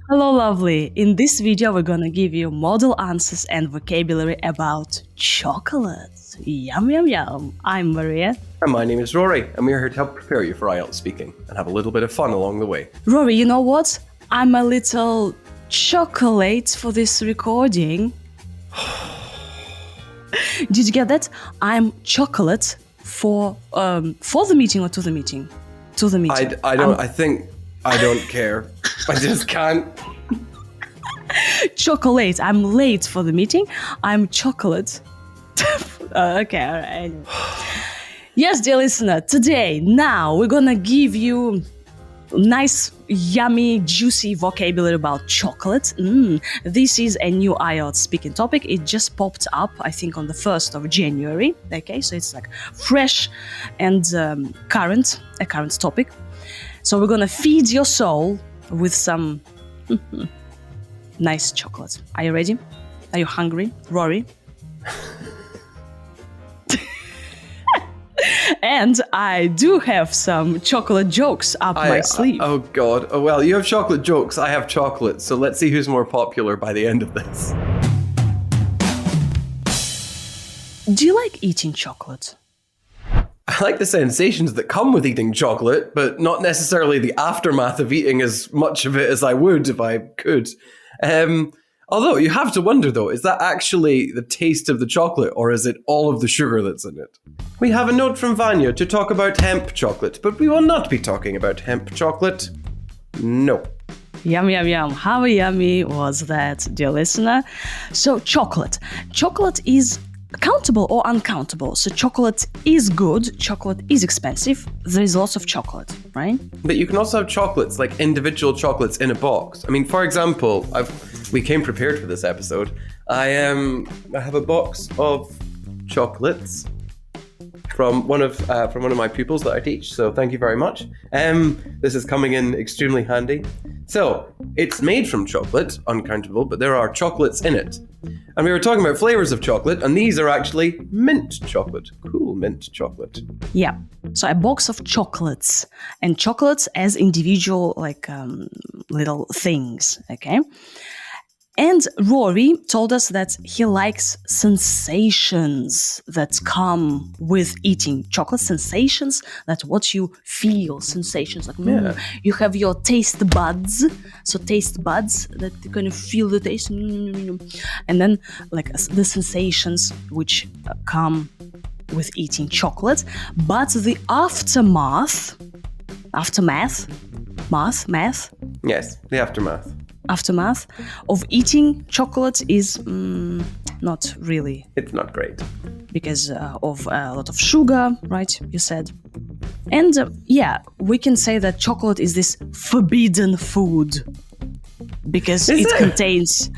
Hello, lovely. In this video, we're gonna give you model answers and vocabulary about chocolate. Yum, yum, yum. I'm Maria. And my name is Rory, and we're here to help prepare you for IELTS speaking and have a little bit of fun along the way. Rory, you know what? I'm a little chocolate for this recording. Did you get that? I'm chocolate for the meeting or to the meeting? To the meeting. I don't care. I just can't. Chocolate. I'm late for the meeting. I'm chocolate. Okay, all right. Yes, dear listener, now, we're gonna give you nice, yummy, juicy vocabulary about chocolate. This is a new IELTS speaking topic. It just popped up, I think, on the 1st of January. Okay, so it's like fresh and current topic. So we're gonna feed your soul with some nice chocolate. Are you ready? Are you hungry, Rory? And I do have some chocolate jokes up my sleeve. Oh God. Oh well, you have chocolate jokes, I have chocolate. So let's see who's more popular by the end of this. Do you like eating chocolate? I like the sensations that come with eating chocolate, but not necessarily the aftermath of eating as much of it as I would if I could. Although you have to wonder though, is that actually the taste of the chocolate or is it all of the sugar that's in it? We have a note from Vanya to talk about hemp chocolate, but we will not be talking about hemp chocolate. No. Yum, yum, yum. How yummy was that, dear listener? So chocolate. Chocolate is countable or uncountable. So chocolate is good, chocolate is expensive, there is lots of chocolate, right? But you can also have chocolates, like individual chocolates in a box. I mean, for example, we came prepared for this episode. I have a box of chocolates from one of my pupils that I teach, so thank you very much. This is coming in extremely handy. So, it's made from chocolate, uncountable, but there are chocolates in it. And we were talking about flavors of chocolate, and these are actually mint chocolate. Cool mint chocolate. Yeah. So a box of chocolates, and chocolates as individual, little things, okay? And Rory told us that he likes sensations that come with eating chocolate. Sensations, that's what you feel. Sensations like you have your taste buds. So taste buds that you kind of feel the taste. And then like the sensations which come with eating chocolate. But the aftermath. Yes, the Aftermath of eating chocolate is not really. It's not great. Because of a lot of sugar, right? You said. And we can say that chocolate is this forbidden food. Because contains,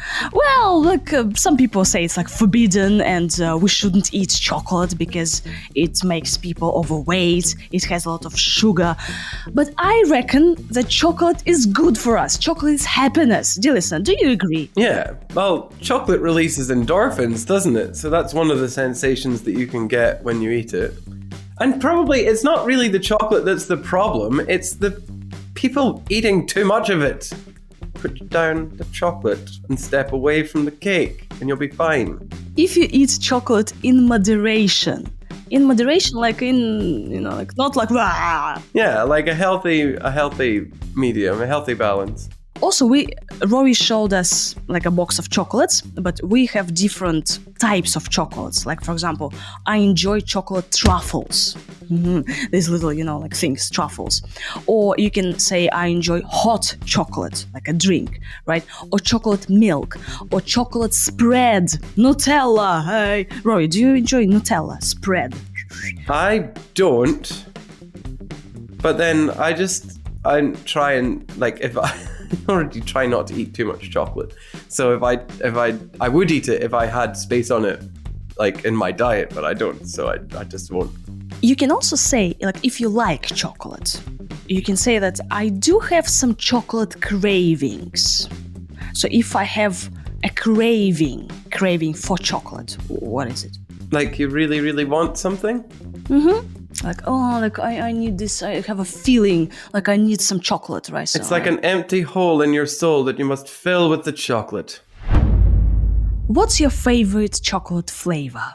some people say it's like forbidden and we shouldn't eat chocolate because it makes people overweight, it has a lot of sugar. But I reckon that chocolate is good for us. Chocolate is happiness. Dear listener, do you agree? Yeah, well, chocolate releases endorphins, doesn't it? So that's one of the sensations that you can get when you eat it. And probably it's not really the chocolate that's the problem, it's the people eating too much of it. Put down the chocolate and step away from the cake and you'll be fine. If you eat chocolate in moderation, like not like rah. Yeah, like a healthy medium, a healthy balance. Also, Rory showed us like a box of chocolates, but we have different types of chocolates. Like, for example, I enjoy chocolate truffles. These little, things, truffles. Or you can say I enjoy hot chocolate, like a drink, right? Or chocolate milk, or chocolate spread, Nutella. Hey, Rory, do you enjoy Nutella spread? I don't. But then I try and if I already try not to eat too much chocolate. So if I would eat it if I had space on it, like in my diet, but I don't. So I just won't. You can also say, like, if you like chocolate, you can say that I do have some chocolate cravings. So if I have a craving for chocolate, what is it? Like you really, really want something? Like, oh, like I need this. I have a feeling like I need some chocolate, right? So It's like an empty hole in your soul that you must fill with the chocolate. What's your favorite chocolate flavor?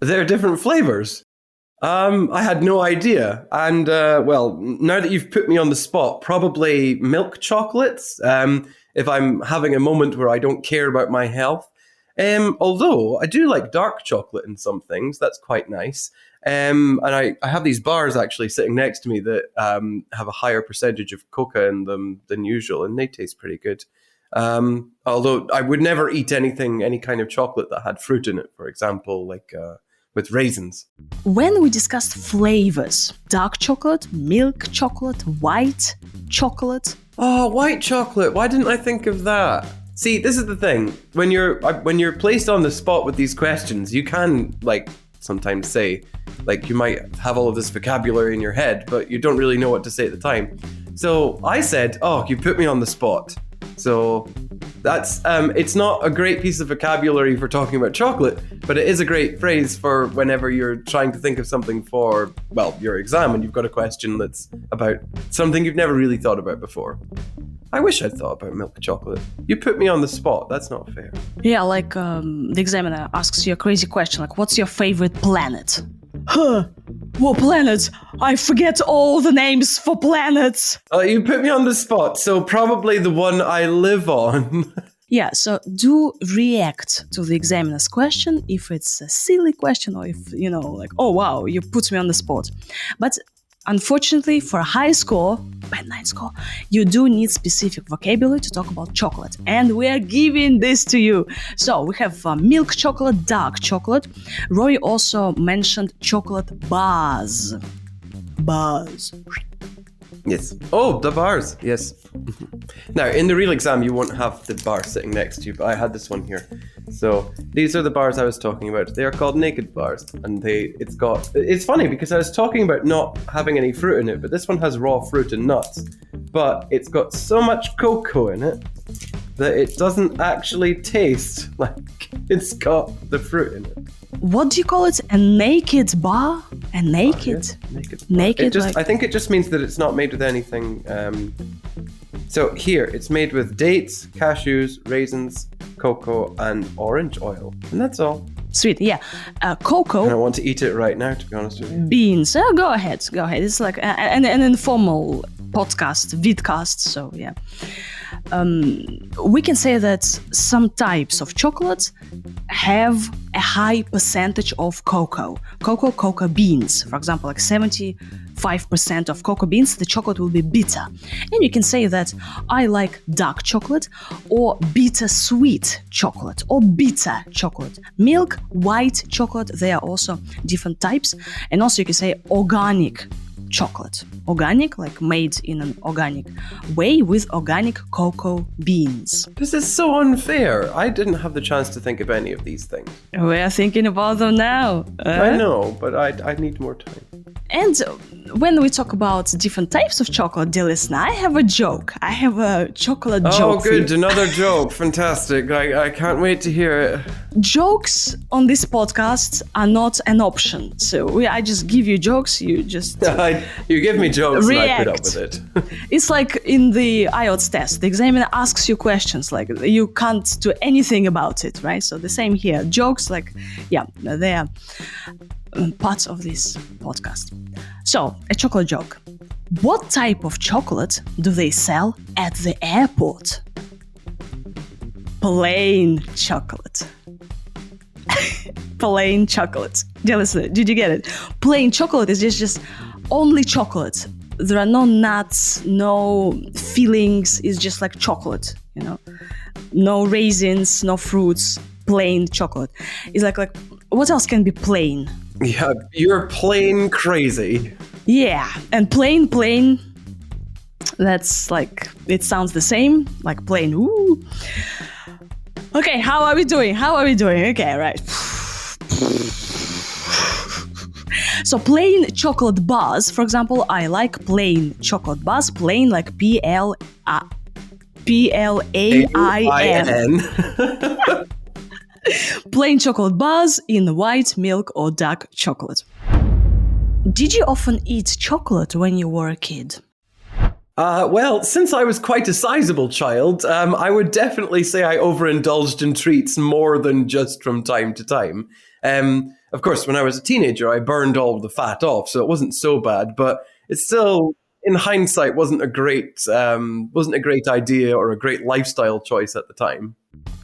There are different flavors. I had no idea. And, well, now that you've put me on the spot, probably milk chocolates, if I'm having a moment where I don't care about my health. Although I do like dark chocolate in some things. That's quite nice. And I have these bars actually sitting next to me that have a higher percentage of cocoa in them than usual, and they taste pretty good. Although I would never eat any kind of chocolate that had fruit in it, for example, like with raisins. When we discussed flavors, dark chocolate, milk chocolate, white chocolate. Oh, white chocolate. Why didn't I think of that? See, this is the thing. When you're placed on the spot with these questions, you can like sometimes say, like, you might have all of this vocabulary in your head, but you don't really know what to say at the time. So I said, oh, you put me on the spot. So that's it's not a great piece of vocabulary for talking about chocolate, but it is a great phrase for whenever you're trying to think of something for, well, your exam and you've got a question that's about something you've never really thought about before. I wish I'd thought about milk chocolate. You put me on the spot. That's not fair. Yeah, like the examiner asks you a crazy question, like, what's your favorite planet? Huh, what planet? I forget all the names for planets. You put me on the spot, so probably the one I live on. Yeah, so do react to the examiner's question if it's a silly question or if, like, oh wow, you put me on the spot. But unfortunately, for a high score, bad 9 score, you do need specific vocabulary to talk about chocolate. And we are giving this to you. So we have milk chocolate, dark chocolate. Roy also mentioned chocolate bars. Bars. Yes. Oh, the bars. Yes. Now, in the real exam, you won't have the bar sitting next to you, but I had this one here. So these are the bars I was talking about. They are called naked bars, and it's funny because I was talking about not having any fruit in it, but this one has raw fruit and nuts, but it's got so much cocoa in it that it doesn't actually taste like it's got the fruit in it. What do you call it? A naked bar? A naked? Naked. I think it just means that it's not made with anything. So here, it's made with dates, cashews, raisins, cocoa, and orange oil. And that's all. Sweet, yeah. Cocoa. I don't want to eat it right now, to be honest with you. Beans. Go ahead. It's like an informal podcast, vidcast, so yeah. We can say that some types of chocolates have a high percentage of cocoa beans. For example, like 75% of cocoa beans, the chocolate will be bitter. And you can say that I like dark chocolate or bitter sweet chocolate or bitter chocolate. Milk, white chocolate, they are also different types. And also you can say organic chocolate. Organic, like made in an organic way with organic cocoa beans. This is so unfair. I didn't have the chance to think of any of these things. We're thinking about them now. I know, but I need more time. And when we talk about different types of chocolate, dear listener, I have a joke. I have a chocolate joke. Oh, good. Another joke. Fantastic. I can't wait to hear it. Jokes on this podcast are not an option. So I just give you jokes. You just you give me jokes react. And I put up with it. It's like in the IELTS test. The examiner asks you questions. Like you can't do anything about it, right? So the same here. Jokes, like, yeah, they are parts of this podcast. So, a chocolate joke. What type of chocolate do they sell at the airport? Plain chocolate. Plain chocolate. Dear listener, did you get it? Plain chocolate is just only chocolate. There are no nuts, no fillings. It's just like chocolate, No raisins, no fruits. Plain chocolate. It's like what else can be plain? Yeah, you're plain crazy. Yeah, and plain, that's like, it sounds the same, like plain, ooh. Okay, how are we doing? Okay, right. So plain chocolate bars, for example, I like plain chocolate bars, plain like Plain. Plain chocolate bars in white, milk, or dark chocolate. Did you often eat chocolate when you were a kid? Well, since I was quite a sizable child, I would definitely say I overindulged in treats more than just from time to time. Of course, when I was a teenager, I burned all the fat off, so it wasn't so bad. But it still, in hindsight, wasn't a great idea or a great lifestyle choice at the time.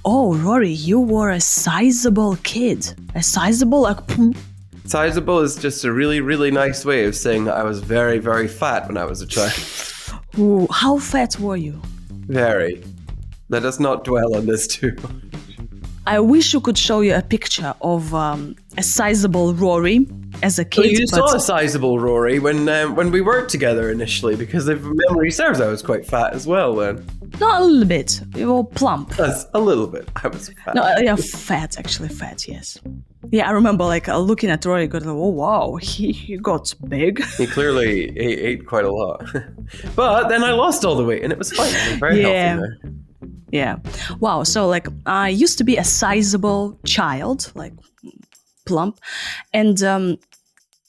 Oh, Rory, you were a sizable kid. A sizable, like, Sizable is just a really, really nice way of saying that I was very, very fat when I was a child. ooh, how fat were you? Very. Let us not dwell on this too much. I wish you could show you a picture of a sizable Rory as a kid. Well, you saw a sizable Rory when we worked together initially, because if memory serves, I was quite fat as well then. Not a little bit. You were plump. That's a little bit. I was fat. No, yeah, fat, actually, fat, yes. Yeah, I remember looking at Rory, going, oh, wow, he got big. He clearly ate quite a lot. But then I lost all the weight and it was fine. I was very healthy there. Yeah. Wow. So I used to be a sizable child, plump. And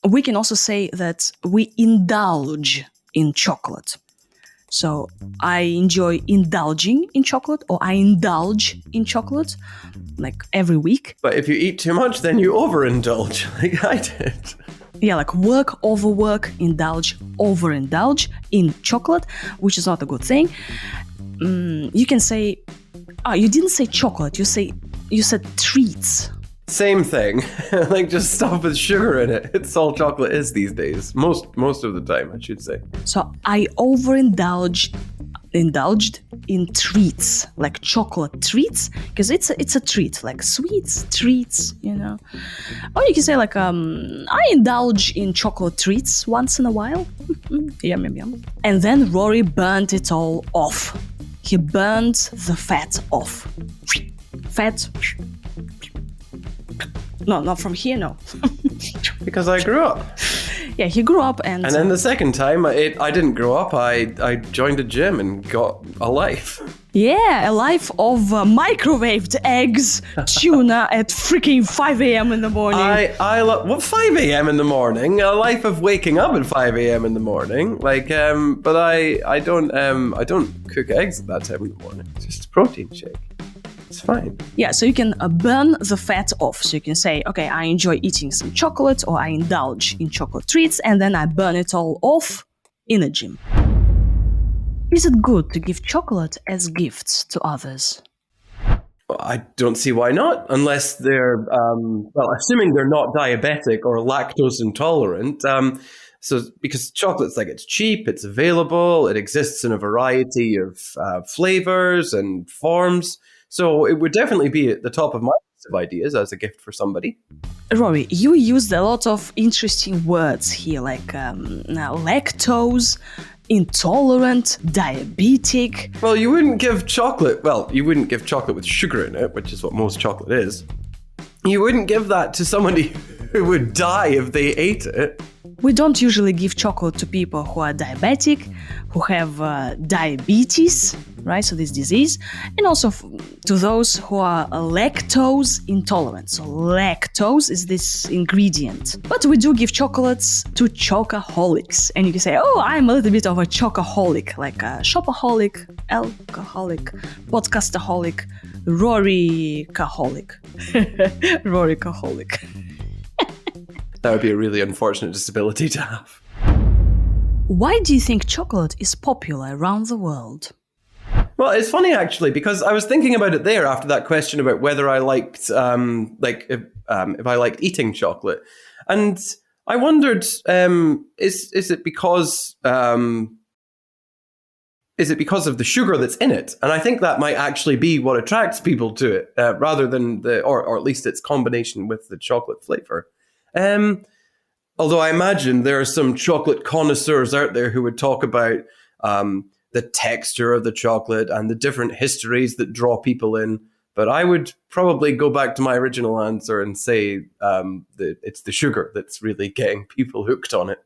we can also say that we indulge in chocolate. So I enjoy indulging in chocolate, or I indulge in chocolate every week. But if you eat too much, then you overindulge like I did. Yeah, work, overwork, indulge, overindulge in chocolate, which is not a good thing. You can say, you didn't say chocolate, you said treats. Same thing. Just stuff with sugar in it. It's all chocolate is these days. Most of the time, I should say. So I indulged in treats, like chocolate treats, because it's a treat, like sweets, treats, Or you can say I indulge in chocolate treats once in a while. Yum, yum, yum. And then Rory burnt it all off. He burned the fat off. Fat. No, not from here, no. Because I grew up. Yeah, he grew up and then the second time, I didn't grow up. I joined a gym and got a life. Yeah, a life of microwaved eggs, tuna at freaking 5 a.m. in the morning. I love, what, 5 a.m. in the morning? A life of waking up at 5 a.m. in the morning. But I don't cook eggs at that time in the morning. It's just a protein shake. It's fine. Yeah, so you can burn the fat off. So you can say, okay, I enjoy eating some chocolate, or I indulge in chocolate treats, and then I burn it all off in a gym. Is it good to give chocolate as gifts to others? I don't see why not, unless they're, assuming they're not diabetic or lactose intolerant. Because chocolate's it's cheap, it's available, it exists in a variety of flavors and forms. So it would definitely be at the top of my list of ideas as a gift for somebody. Rory, you used a lot of interesting words here, lactose, intolerant, diabetic. Well, you wouldn't give chocolate with sugar in it, which is what most chocolate is. You wouldn't give that to somebody who would die if they ate it. We don't usually give chocolate to people who are diabetic, who have diabetes, right? So this disease, and also to those who are lactose intolerant. So lactose is this ingredient. But we do give chocolates to chocoholics. And you can say, oh, I'm a little bit of a chocoholic, like a shopaholic, alcoholic, podcastaholic, Rory-caholic. Rory-caholic. That would be a really unfortunate disability to have. Why do you think chocolate is popular around the world? Well, it's funny actually, because I was thinking about it there after that question about whether I liked, if I liked eating chocolate, and I wondered, is it because of the sugar that's in it? And I think that might actually be what attracts people to it, rather than or at least its combination with the chocolate flavor. Although I imagine there are some chocolate connoisseurs out there who would talk about the texture of the chocolate and the different histories that draw people in. But I would probably go back to my original answer and say that it's the sugar that's really getting people hooked on it.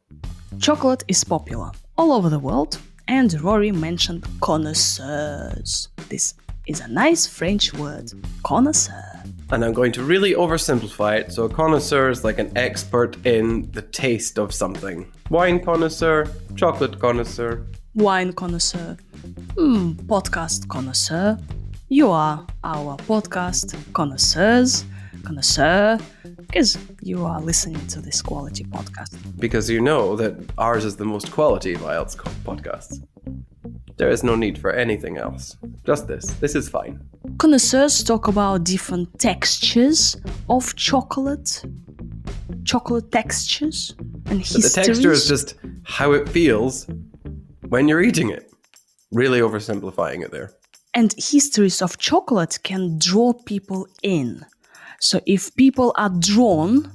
Chocolate is popular all over the world, and Rory mentioned connoisseurs. This is a nice French word, connoisseur. And I'm going to really oversimplify it. So a connoisseur is like an expert in the taste of something. Wine connoisseur, chocolate connoisseur. Wine connoisseur, podcast connoisseur. You are our podcast connoisseur, because you are listening to this quality podcast. Because you know that ours is the most quality of IELTS podcasts. There is no need for anything else. Just this. This is fine. Connoisseurs talk about different textures of chocolate textures, and histories. But the texture is just how it feels when you're eating it. Really oversimplifying it there. And histories of chocolate can draw people in. So if people are drawn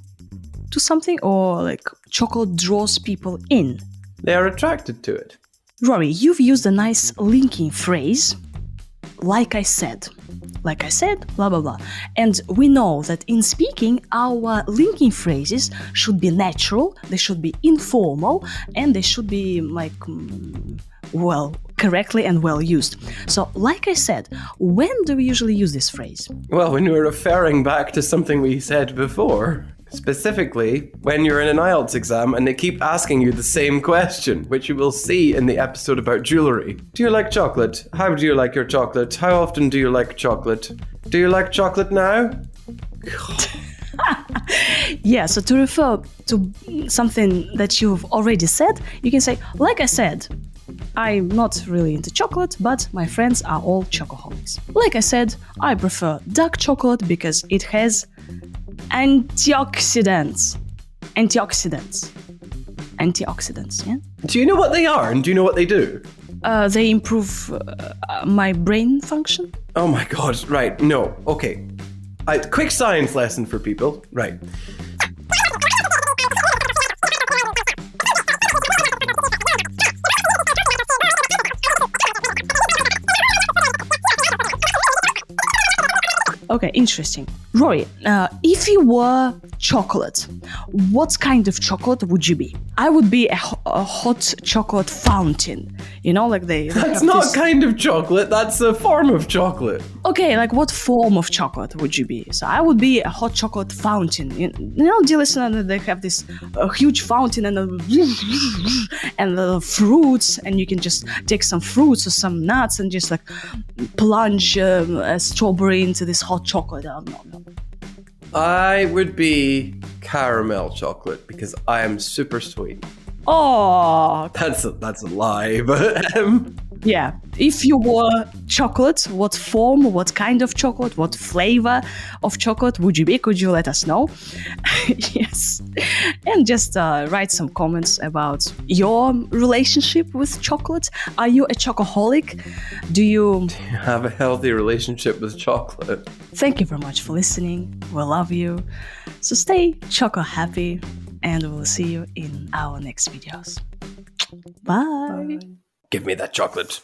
to something, or like chocolate draws people in, they are attracted to it. Rory, you've used a nice linking phrase, like I said, blah, blah, blah. And we know that in speaking, our linking phrases should be natural, they should be informal, and they should be correctly and well used. So, like I said, when do we usually use this phrase? Well, when we're referring back to something we said before. Specifically, when you're in an IELTS exam and they keep asking you the same question, which you will see in the episode about jewellery. Do you like chocolate? How do you like your chocolate? How often do you like chocolate? Do you like chocolate now? Yeah, so to refer to something that you've already said, you can say, like I said, I'm not really into chocolate, but my friends are all chocoholics. Like I said, I prefer dark chocolate because it has antioxidants, yeah? Do you know what they are and do you know what they do? They improve my brain function. Oh my god, right, no, okay. Quick science lesson for people, right. Okay, interesting. Rory, if you were chocolate, what kind of chocolate would you be? I would be a hot chocolate fountain. You know, like they That's not kind of chocolate, that's a form of chocolate. Okay, like what form of chocolate would you be? So I would be a hot chocolate fountain. You know, dear listener, they have this huge fountain and the fruits, and you can just take some fruits or some nuts and just like plunge a strawberry into this hot chocolate. No. I would be caramel chocolate because I am super sweet. Oh, That's a lie, but yeah. If you were chocolate, what form, what kind of chocolate, what flavor of chocolate would you be? Could you let us know? Yes. And just write some comments about your relationship with chocolate. Are you a chocoholic? Do you have a healthy relationship with chocolate? Thank you very much for listening. We love you. So stay choco happy, and we'll see you in our next videos. Bye. Give me that chocolate.